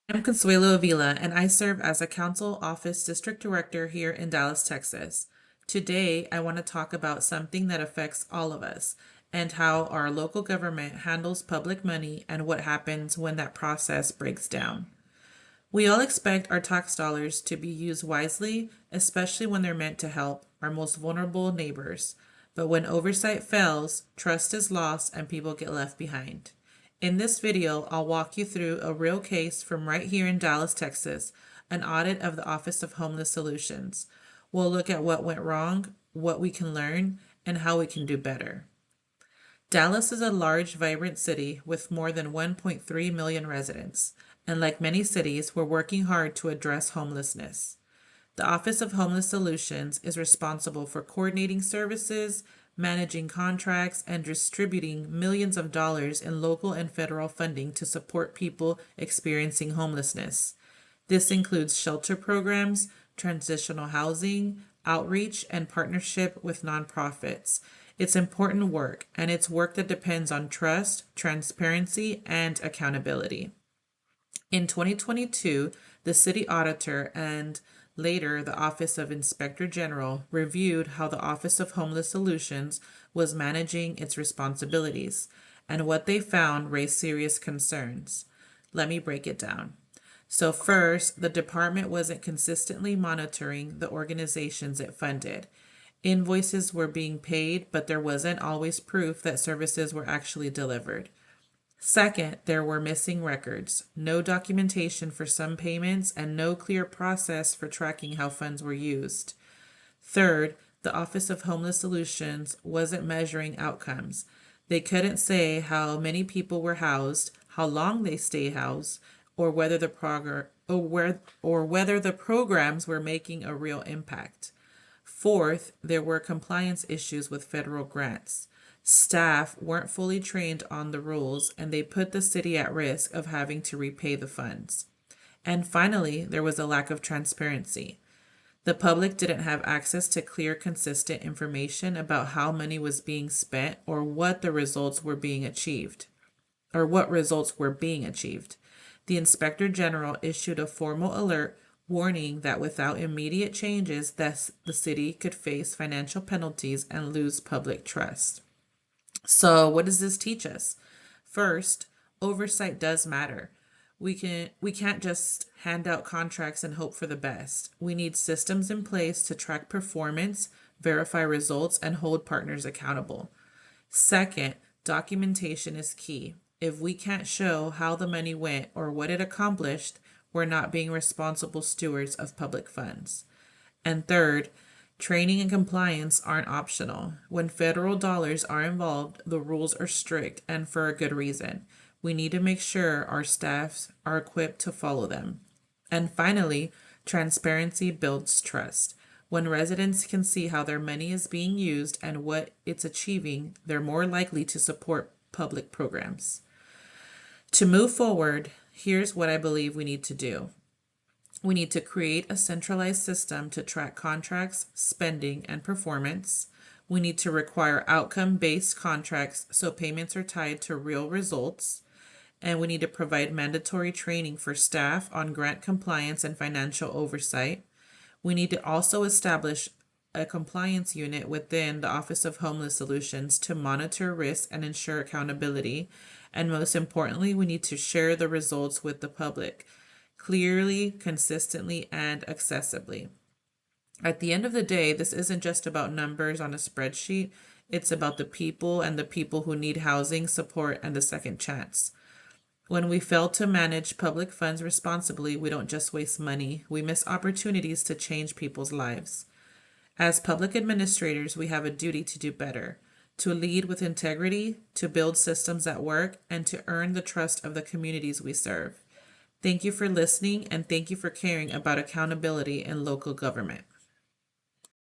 I'm Consuelo Avila, and I serve as a Council Office District Director here in Dallas, Texas. Today, I want to talk about something that affects all of us and how our local government handles public money and what happens when that process breaks down. We all expect our tax dollars to be used wisely, especially when they're meant to help our most vulnerable neighbors. But when oversight fails, trust is lost and people get left behind. In this video, I'll walk you through a real case from right here in Dallas, Texas, an audit of the Office of Homeless Solutions. We'll look at what went wrong, what we can learn, and how we can do better. Dallas is a large, vibrant city with more than 1.3 million residents, and like many cities, we're working hard to address homelessness. The Office of Homeless Solutions is responsible for coordinating services, managing contracts, and distributing millions of dollars in local and federal funding to support people experiencing homelessness. This includes shelter programs, transitional housing, outreach, and partnership with nonprofits. It's important work, and it's work that depends on trust, transparency, and accountability. In 2022, the city auditor and later the Office of Inspector General reviewed how the Office of Homeless Solutions was managing its responsibilities, and what they found raised serious concerns. Let me break it down. So, first, the department wasn't consistently monitoring the organizations it funded. Invoices were being paid, but there wasn't always proof that services were actually delivered. Second, there were missing records, no documentation for some payments, and no clear process for tracking how funds were used. Third, the Office of Homeless Solutions wasn't measuring outcomes. They couldn't say how many people were housed, how long they stay housed, or whether the programs were making a real impact. Fourth, there were compliance issues with federal grants. Staff weren't fully trained on the rules, and they put the city at risk of having to repay the funds. And finally, there was a lack of transparency. The public didn't have access to clear, consistent information about how money was being spent or what the results were being achieved, or what results were being achieved. The Inspector General issued a formal alert warning that without immediate changes, the city could face financial penalties and lose public trust. So, what does this teach us? First, oversight does matter. We can't just hand out contracts and hope for the best. We need systems in place to track performance, verify results, and hold partners accountable. Second, documentation is key. If we can't show how the money went or what it accomplished, we're not being responsible stewards of public funds. And third, training and compliance aren't optional. When federal dollars are involved, the rules are strict and for a good reason. We need to make sure our staffs are equipped to follow them. And finally, transparency builds trust. When residents can see how their money is being used and what it's achieving, they're more likely to support public programs. To move forward, here's what I believe we need to do. We need to create a centralized system to track contracts, spending, and performance. We need to require outcome-based contracts so payments are tied to real results. And we need to provide mandatory training for staff on grant compliance and financial oversight. We need to also establish a compliance unit within the Office of Homeless Solutions to monitor risk and ensure accountability. And most importantly, we need to share the results with the public clearly, consistently, and accessibly. At the end of the day, this isn't just about numbers on a spreadsheet. It's about the people and the people who need housing, support, and a second chance. When we fail to manage public funds responsibly, we don't just waste money, we miss opportunities to change people's lives. As public administrators, we have a duty to do better, to lead with integrity, to build systems that work, and to earn the trust of the communities we serve. Thank you for listening, and thank you for caring about accountability in local government.